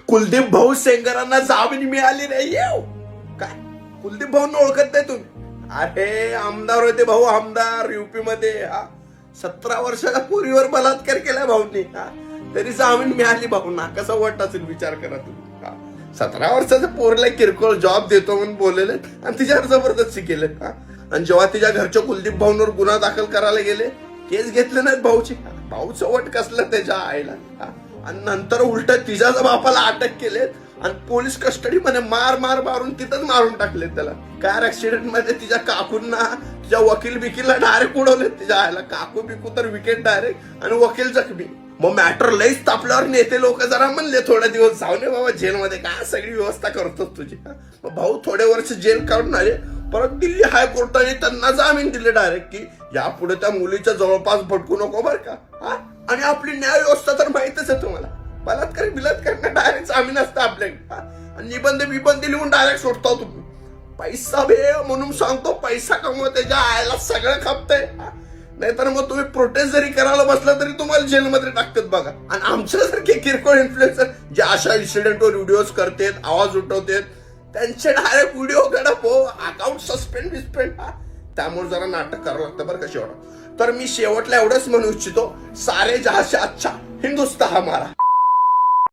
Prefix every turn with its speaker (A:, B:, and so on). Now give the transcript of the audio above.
A: कुलदीप भाऊ सेंगरांना जामीन मिळाली नाही काय? कुलदीप भाऊंना ओळखत नाही तुम्ही? अरे आमदार होते भाऊ, आमदार युपी मध्ये. 17 वर्षाच्या पोरीवर बलात्कार केला भाऊंनी, तरी जामीन मिळाली भाऊंना. कसा वाटत असेल विचार करा तुम्ही. 17 वर्षाच्या पोरीला किरकोळ जॉब देतो म्हणून बोललेले आणि तिच्यावर जबरदस्ती केले. आणि जेव्हा तिच्या घरच्या कुलदीप भाऊंवर गुन्हा दाखल करायला गेले, केस घेतले नाहीत भाऊची. भाऊचं वट कसलं त्याच्या आईला. आणि नंतर उलट तिच्याच बापाला अटक केलेत आणि पोलीस कस्टडी मध्ये मारून तिथंच मारून टाकले त्याला. कार ऍक्सिडेंट मध्ये तिच्या काकूंना, तिच्या वकील बिकीला डायरेक्ट उडवले तिच्या आईला. काकू बिकू तर विकेट डायरेक्ट आणि वकील जखमी. मग मॅटर लईच तापल्यावर नेते लोक जरा म्हणले थोडे दिवस जाऊ नये बाबा जेलमध्ये, काय सगळी व्यवस्था करतोच तुझी. मग भाऊ थोडे वर्ष जेल काढून आले. परत दिल्ली हायकोर्टाने त्यांना जामीन दिले डायरेक्ट की यापुढे त्या मुलीच्या जवळपास भटकू नको बरं का. आणि आपली न्याय व्यवस्था तर माहितच आहे तुम्हाला. बलात्कार डायरेक्ट जामीन असतं आपल्याकडे. आणि निबंध लिहून डायरेक्ट सोडतो तुम्ही. पैसा बे म्हणून सांगतो, पैसा कमवत त्याच्या आयला सगळं खपतंय. नाहीतर मग तुम्ही प्रोटेस्ट जरी करायला बसला तरी तुम्हाला जेलमध्ये टाकतात बघा. आणि आमच्यासारखे किरकोळ इन्फ्लुएन्सर जे अशा इन्सिडेंटवर व्हिडिओज करतात, आवाज उठवतात, त्यांचे डायरेक्ट व्हिडिओ गडप हो, अकाउंट सस्पेंड. त्यामुळे जरा नाटक करावं लागतं बरं का शेवट. तर मी शेवटला एवढंच म्हणू इच्छितो, सारे जहां से अच्छा हिंदुस्तान हमारा.